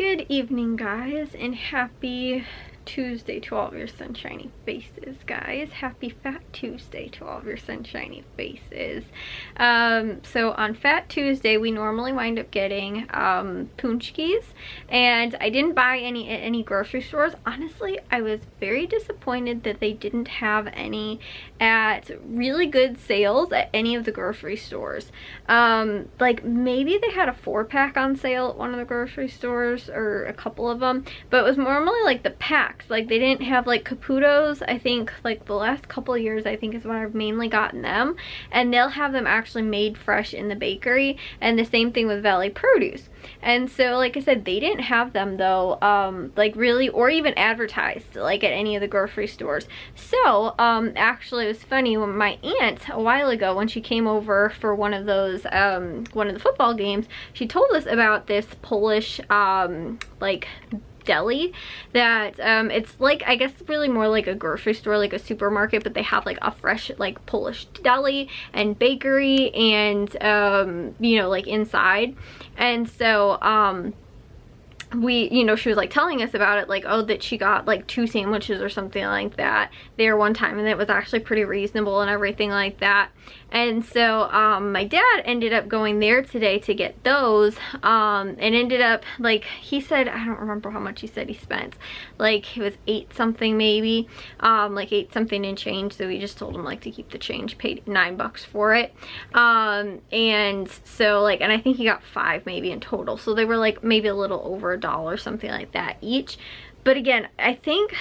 Good evening, guys, and happy Tuesday to all of your sunshiny faces, guys. Happy Fat Tuesday to all of your sunshiny faces. So on Fat Tuesday, we normally wind up getting punchkis, and I didn't buy any at any grocery stores. Honestly, I was very disappointed that they didn't have any at really good sales at any of the grocery stores. Like maybe they had a 4-pack on sale at one of the grocery stores, or a couple of them, but it was normally like the packs. Like they didn't have like Caputos. I think like the last couple of years I think is when I've mainly gotten them, and they'll have them actually made fresh in the bakery, and the same thing with Valley Produce. And so like I said, they didn't have them though, like really, or even advertised like at any of the grocery stores. So actually it was funny, when my aunt a while ago, when she came over for one of those one of the football games, she told us about this Polish like deli that it's like, I guess really more like a grocery store, like a supermarket, but they have like a fresh like Polish deli and bakery and you know, like inside. And so she was like telling us about it, like, oh, that she got like 2 sandwiches or something like that there one time, and it was actually pretty reasonable and everything like that. And so my dad ended up going there today to get those, and ended up, like, he said, I don't remember how much he said he spent, like it was 8 something maybe, like 8 something and change. So we just told him like to keep the change, paid $9 for it, and so like, and I think he got 5 maybe in total, so they were like maybe a little over $1, something like that each. But again, I think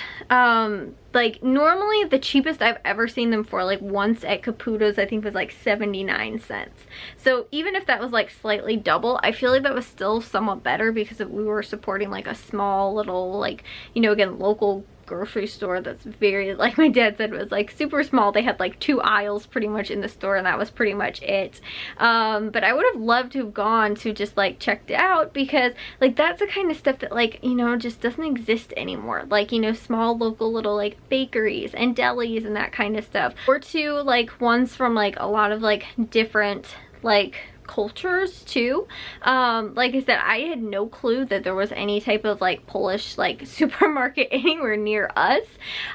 like normally the cheapest I've ever seen them for, like once at Caputo's, I think was like 79 cents. So even if that was like slightly double, I feel like that was still somewhat better, because we were supporting like a small little, like, you know, again, local grocery store that's very, like my dad said, was like super small. They had like 2 aisles pretty much in the store, and that was pretty much it. But I would have loved to have gone to just like checked it out, because like that's the kind of stuff that, like, you know, just doesn't exist anymore. Like, you know, small local little like bakeries and delis and that kind of stuff, or to like ones from like a lot of like different like cultures too. Like I said, I had no clue that there was any type of like Polish like supermarket anywhere near us.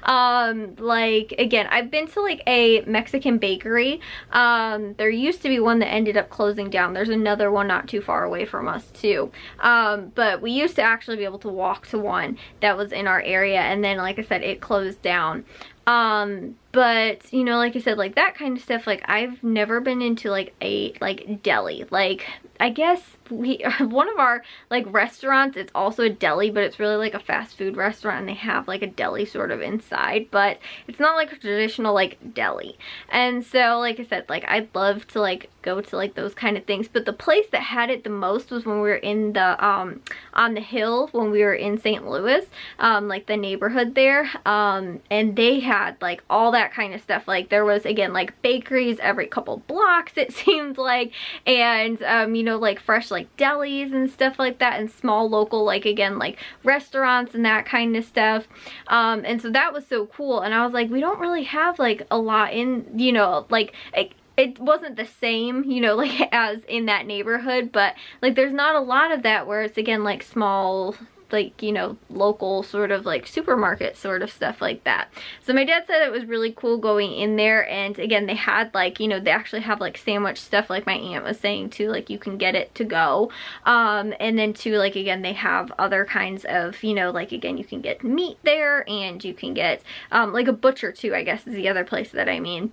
Like again, I've been to like a Mexican bakery. There used to be one that ended up closing down. There's another one not too far away from us too. But we used to actually be able to walk to one that was in our area, and then like I said, it closed down. But you know, like I said, like that kind of stuff, like I've never been into like a like deli. Like I guess one of our like restaurants, it's also a deli, but it's really like a fast food restaurant, and they have like a deli sort of inside, but it's not like a traditional like deli. And so like I said, like I'd love to like go to like those kind of things, but the place that had it the most was when we were in the on the hill, when we were in St. Louis, like the neighborhood there, and they had like all that kind of stuff. Like there was, again, like bakeries every couple blocks it seemed like, and you know, like fresh like delis and stuff like that, and small local, like again, like restaurants and that kind of stuff. And so that was so cool, and I was like, we don't really have like a lot in, you know, like it wasn't the same, you know, like as in that neighborhood, but like there's not a lot of that, where it's again like small, like, you know, local sort of like supermarket sort of stuff like that. So my dad said it was really cool going in there, and again, they had like, you know, they actually have like sandwich stuff, like my aunt was saying too, like you can get it to go, and then too, like again, they have other kinds of, you know, like again, you can get meat there, and you can get like a butcher too, I guess is the other place that I mean.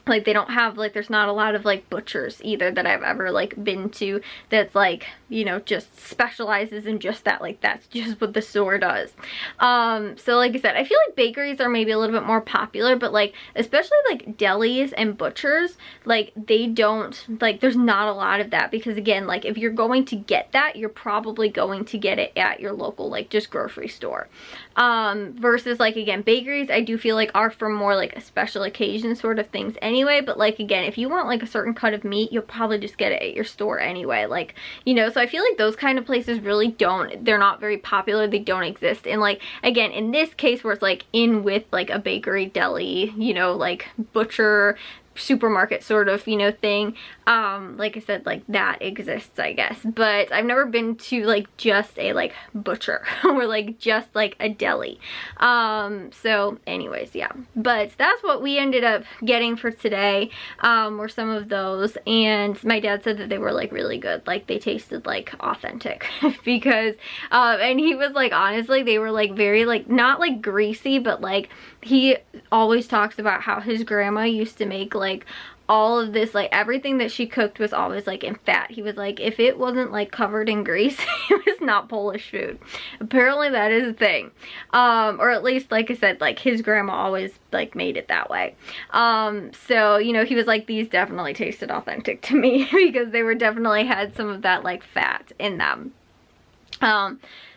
Like they don't have, like there's not a lot of like butchers either that I've ever like been to that's like, you know, just specializes in just that. Like that's just what the store does. So like I said, I feel like bakeries are maybe a little bit more popular, but like especially like delis and butchers, like they don't, like there's not a lot of that, because again, like if you're going to get that, you're probably going to get it at your local like just grocery store. Versus like again, bakeries I do feel like are for more like a special occasion sort of things anyway. But like again, if you want like a certain cut of meat, you'll probably just get it at your store anyway, like, you know. So I feel like those kind of places really don't, they're not very popular, they don't exist. And like again, in this case where it's like in with like a bakery, deli, you know, like butcher, supermarket sort of, you know, thing. Like I said, like that exists, I guess, but I've never been to like just a like butcher or like just like a deli. So anyways, yeah, but that's what we ended up getting for today, were some of those, and my dad said that they were like really good, like they tasted like authentic because and he was like, honestly, they were like very like not like greasy, but like he always talks about how his grandma used to make like all of this, like everything that she cooked was always like in fat. He was like, if it wasn't like covered in grease, it was not Polish food. Apparently that is a thing, or at least, like I said, like his grandma always like made it that way. So you know, he was like, these definitely tasted authentic to me because they were definitely had some of that like fat in them.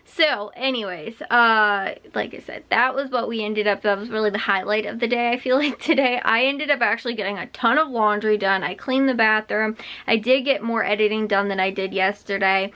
So anyways, like I said, that was what we ended up, that was really the highlight of the day. I feel like today I ended up actually getting a ton of laundry done. I cleaned the bathroom. I did get more editing done than I did yesterday,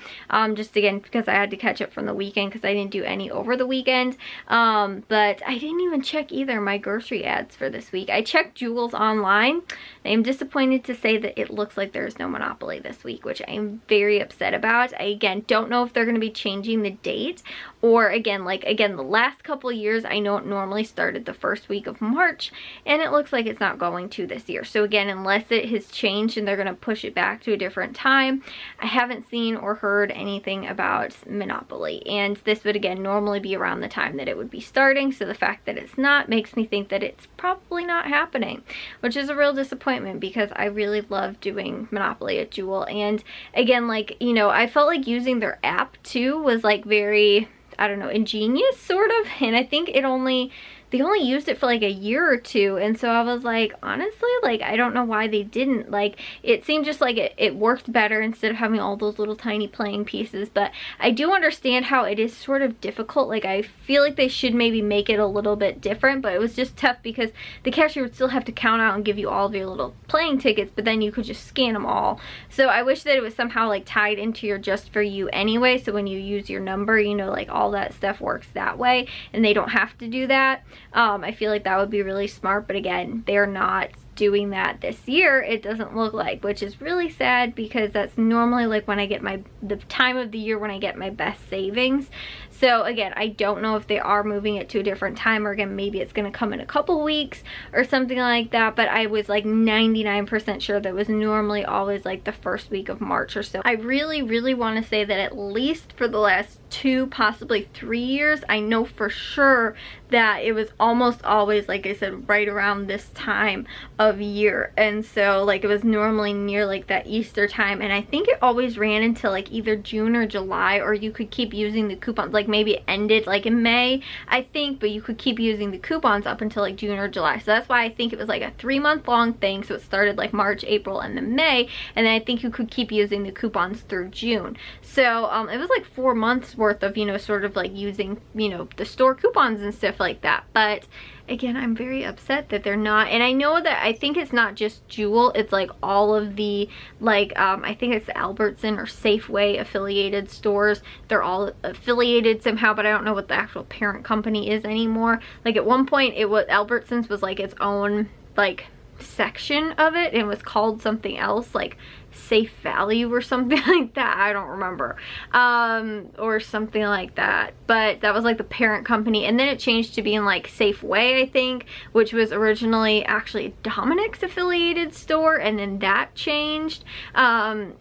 just again because I had to catch up from the weekend because I didn't do any over the weekend. But I didn't even check either my grocery ads for this week. I checked Jewel's online. I am disappointed to say that it looks like there's no Monopoly this week, which I'm very upset about. I again don't know if they're going to be changing the date, or again, like again, the last couple of years I know it normally started the first week of March, and it looks like it's not going to this year. So again, unless it has changed and they're going to push it back to a different time, I haven't seen or heard anything about Monopoly, and this would again normally be around the time that it would be starting. So the fact that it's not makes me think that it's probably not happening, which is a real disappointment because I really love doing Monopoly at Jewel. And again, like, you know, I felt like using their app too was like very, I don't know, ingenious sort of, and I think they only used it for like a year or two, and so I was like, honestly, like I don't know why they didn't. Like it seemed just like it worked better instead of having all those little tiny playing pieces. But I do understand how it is sort of difficult. Like I feel like they should maybe make it a little bit different, but it was just tough because the cashier would still have to count out and give you all of your little playing tickets, but then you could just scan them all. So I wish that it was somehow like tied into your just for you anyway, so when you use your number, you know, like all that stuff works that way and they don't have to do that. I feel like that would be really smart, but again, they're not doing that this year, it doesn't look like, which is really sad because that's normally like when I get the time of the year when I get my best savings. So again, I don't know if they are moving it to a different time, or again, maybe it's going to come in a couple weeks or something like that, but I was like 99% sure that was normally always like the first week of March or so. I really want to say that at least for the last 2, possibly 3 years, I know for sure that it was almost always, like I said, right around this time of year. And so like it was normally near like that Easter time, and I think it always ran until like either June or July, or you could keep using the coupons, like maybe it ended like in May, I think, but you could keep using the coupons up until like June or July. So that's why I think it was like a 3-month long thing. So it started like March, April, and then May, and then I think you could keep using the coupons through June. So it was like 4 months worth of, you know, sort of like using, you know, the store coupons and stuff like that. But again, I'm very upset that they're not, and I know that I think it's not just Jewel, it's like all of the like I think it's Albertson or Safeway affiliated stores. They're all affiliated somehow, but I don't know what the actual parent company is anymore. Like at one point it was, Albertsons was like its own like section of it, and it was called something else, like Safe Value or something like that, I don't remember, or something like that, but that was like the parent company. And then it changed to being like Safeway, I think, which was originally actually Dominic's affiliated store, and then that changed, and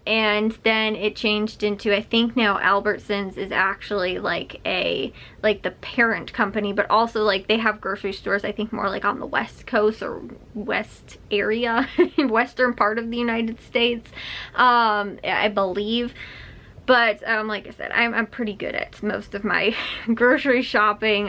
then it changed into, I think now Albertsons is actually like the parent company, but also like they have grocery stores, I think more like on the West Coast or West area western part of the United States, I believe. But like I said, I'm pretty good at most of my grocery shopping,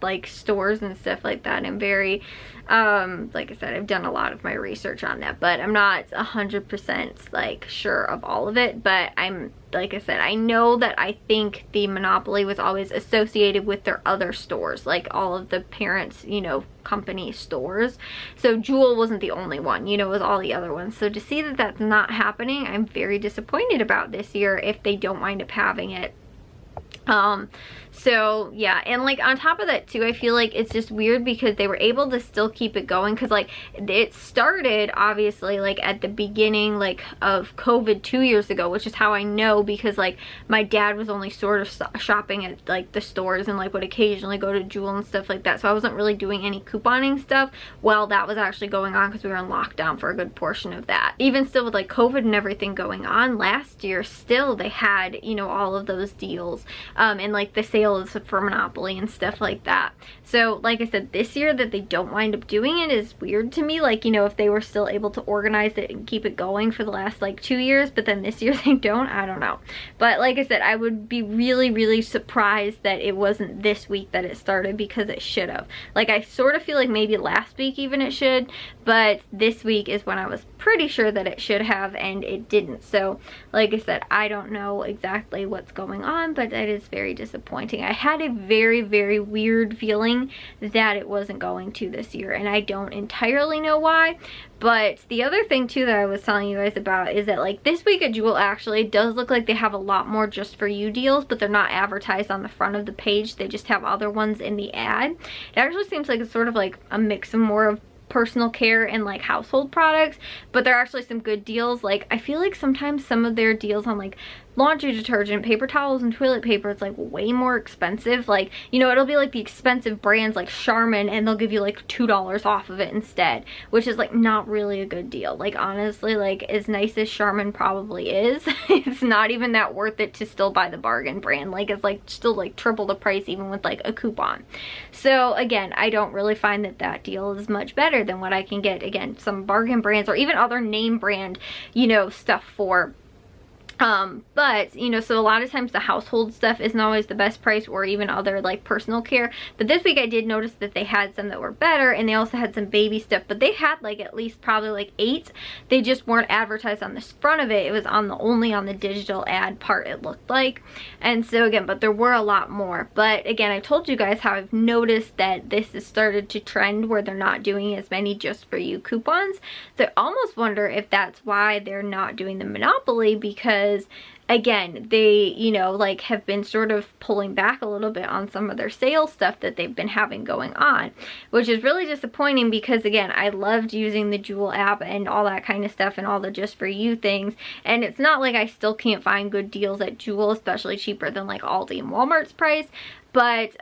like stores and stuff like that. I'm very, like I said, I've done a lot of my research on that, but I'm not 100% like sure of all of it. But I'm, like I said, I know that I think the Monopoly was always associated with their other stores, like all of the parents, you know, company stores. So Jewel wasn't the only one, you know, it was all the other ones. So to see that that's not happening, I'm very disappointed about this year if they don't wind up having it. So yeah, and like on top of that too, I feel like it's just weird because they were able to still keep it going, because like it started obviously like at the beginning like of COVID 2 years ago, which is how I know, because like my dad was only sort of shopping at like the stores and like would occasionally go to Jewel and stuff like that, so I wasn't really doing any couponing stuff while that was actually going on, because we were in lockdown for a good portion of that. Even still with like COVID and everything going on last year, still they had, you know, all of those deals and like the sales for Monopoly and stuff like that. So like I said, this year that they don't wind up doing it is weird to me. Like, you know, if they were still able to organize it and keep it going for the last like 2 years, but then this year they don't, I don't know. But like I said, I would be really surprised that it wasn't this week that it started, because it should have. Like I sort of feel like maybe last week even it should, but this week is when I was pretty sure that it should have, and it didn't. So like I said, I don't know exactly what's going on, but that is very disappointing. I had a very weird feeling that it wasn't going to this year, and I don't entirely know why. But the other thing too that I was telling you guys about is that like this week at Jewel, actually it does look like they have a lot more just for you deals, but they're not advertised on the front of the page. They just have other ones in the ad. It actually seems like it's sort of like a mix of more of personal care and like household products, but there are actually some good deals. Like I feel like sometimes some of their deals on like laundry detergent, paper towels, and toilet paper, it's like way more expensive. Like, you know, it'll be like the expensive brands like Charmin, and they'll give you like $2 off of it instead, which is like not really a good deal. Like honestly, like as nice as Charmin probably is, it's not even that worth it to still buy the bargain brand. Like it's like still like triple the price even with like a coupon. So again, I don't really find that that deal is much better than what I can get, again, some bargain brands or even other name brand, you know, stuff for. But you know, so a lot of times the household stuff isn't always the best price, or even other like personal care. But this week I did notice that they had some that were better, and they also had some baby stuff, but they had like at least probably like 8. They just weren't advertised on the front of it. It was on the only on the digital ad part, it looked like. And so again, but there were a lot more. But again, I told you guys how I've noticed that this has started to trend where they're not doing as many just for you coupons. So I almost wonder if that's why they're not doing the Monopoly, because again, they, you know, like have been sort of pulling back a little bit on some of their sales stuff that they've been having going on, which is really disappointing, because again, I loved using the Jewel app and all that kind of stuff and all the just for you things. And it's not like I still can't find good deals at Jewel, especially cheaper than like Aldi and Walmart's price. But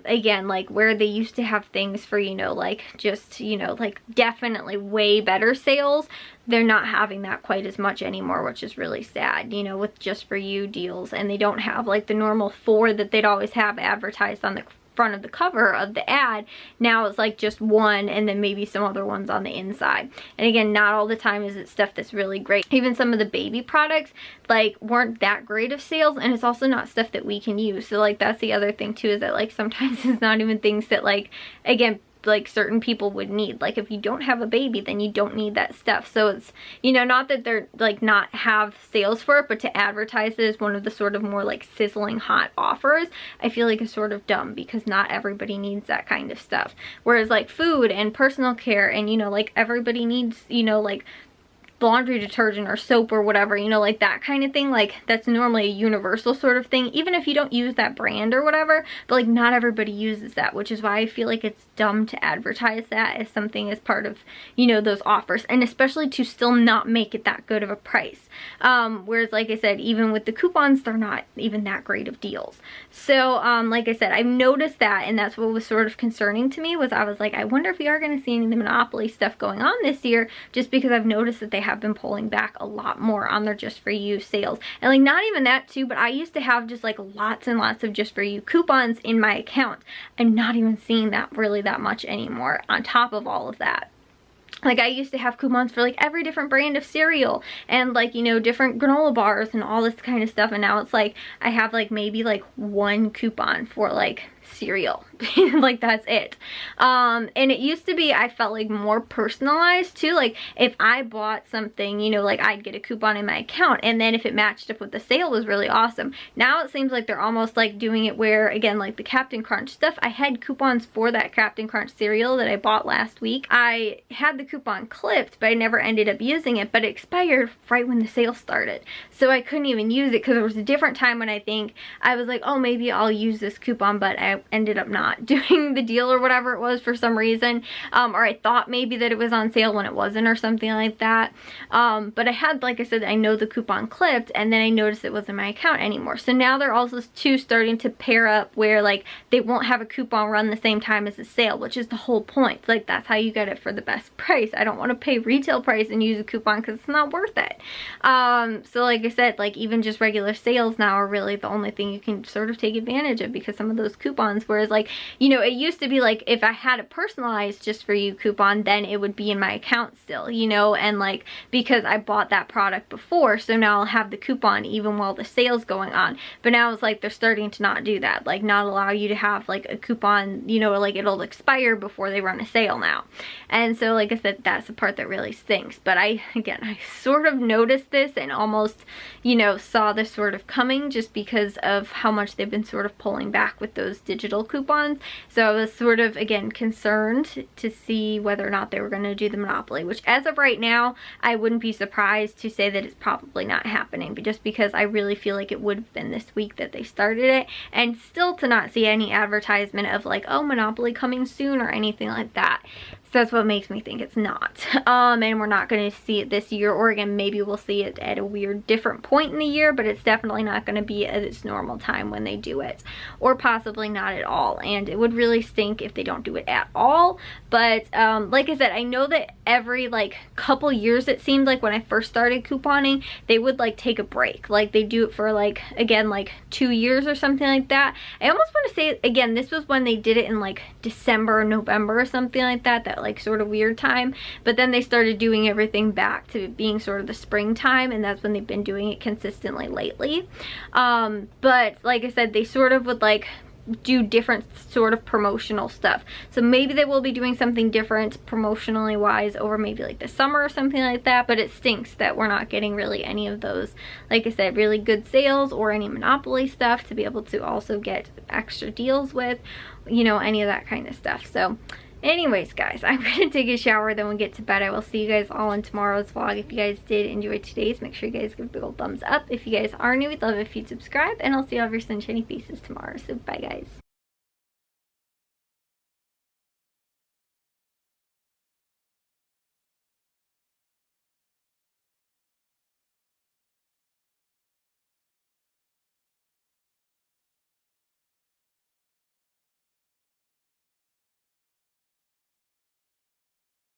again, like where they used to have things for, you know, like just, you know, like definitely way better sales, they're not having that quite as much anymore, which is really sad, you know, with just for you deals. And they don't have like the normal 4 that they'd always have advertised on the front of the cover of the ad. Now it's like just 1, and then maybe some other ones on the inside. And again, not all the time is it stuff that's really great. Even some of the baby products like weren't that great of sales, and it's also not stuff that we can use. So like that's the other thing too, is that like sometimes it's not even things that like, again, like certain people would need. Like if you don't have a baby, then you don't need that stuff. So it's, you know, not that they're like not have sales for it, but to advertise it as one of the sort of more like sizzling hot offers, I feel like is sort of dumb, because not everybody needs that kind of stuff. Whereas like food and personal care and, you know, like everybody needs, you know, like laundry detergent or soap or whatever, you know, like that kind of thing. Like that's normally a universal sort of thing, even if you don't use that brand or whatever. But like not everybody uses that, which is why I feel like it's dumb to advertise that as something as part of, you know, those offers, and especially to still not make it that good of a price. Whereas like I said, even with the coupons, they're not even that great of deals. So like I said, I've noticed that, and that's what was sort of concerning to me, was I was like, I wonder if we are going to see any of the Monopoly stuff going on this year, just because I've noticed that they have been pulling back a lot more on their just for you sales. And like not even that too, but I used to have just like lots and lots of just for you coupons in my account. I'm not even seeing that really that much anymore on top of all of that. Like I used to have coupons for like every different brand of cereal and like, you know, different granola bars and all this kind of stuff, and now it's like I have like maybe like 1 coupon for like cereal, Like, that's it. And it used to be, I felt like more personalized too. Like, if I bought something, you know, like I'd get a coupon in my account, and then if it matched up with the sale, was really awesome. Now it seems like they're almost like doing it where, again, like the Captain Crunch stuff, I had coupons for that Captain Crunch cereal that I bought last week. I had the coupon clipped, but I never ended up using it, but it expired right when the sale started. So I couldn't even use it because there was a different time when I think I was like, oh, maybe I'll use this coupon, but I ended up not doing the deal or whatever it was for some reason. Or I thought maybe that it was on sale when it wasn't or something like that. But I had, like I said, I know the coupon clipped, and then I noticed it wasn't my account anymore. So now they're also too starting to pair up where like they won't have a coupon run the same time as the sale, which is the whole point. Like, that's how you get it for the best price. I don't want to pay retail price and use a coupon because it's not worth it. So like I said, like even just regular sales now are really the only thing you can sort of take advantage of because some of those coupons, whereas like, you know, it used to be like if I had a personalized just for you coupon, then it would be in my account still, you know, and like because I bought that product before, so now I'll have the coupon even while the sale's going on. But now it's like they're starting to not do that, like not allow you to have like a coupon, you know, like it'll expire before they run a sale now. And so like I said, that's the part that really stinks. But I sort of noticed this and almost, you know, saw this sort of coming just because of how much they've been sort of pulling back with those digital coupons. So I was sort of, again, concerned to see whether or not they were going to do the monopoly, which as of right now, I wouldn't be surprised to say that it's probably not happening, but just because I really feel like it would have been this week that they started it, and still to not see any advertisement of like, oh, monopoly coming soon or anything like that. So that's what makes me think it's not. And we're not going to see it this year, or again, maybe we'll see it at a weird different point in the year, but it's definitely not going to be at its normal time when they do it, or possibly not at all. And it would really stink if they don't do it at all. But like I said, I know that every like couple years, it seemed like when I first started couponing, they would like take a break. Like they do it for like, again, like 2 years or something like that. I almost want to say, again, this was when they did it in like December or November or something like that, that like sort of weird time. But then they started doing everything back to being sort of the springtime, and that's when they've been doing it consistently lately. But like I said, they sort of would like do different sort of promotional stuff. So maybe they will be doing something different promotionally wise over maybe like the summer or something like that, but it stinks that we're not getting really any of those, like I said, really good sales or any monopoly stuff to be able to also get extra deals with, you know, any of that kind of stuff. So anyways, guys, I'm gonna take a shower, then we'll get to bed. I will see you guys all in tomorrow's vlog. If you guys did enjoy today's, make sure you guys give a big old thumbs up. If you guys are new, we'd love it if you'd subscribe, and I'll see all of your sunshiny faces tomorrow. So bye, guys.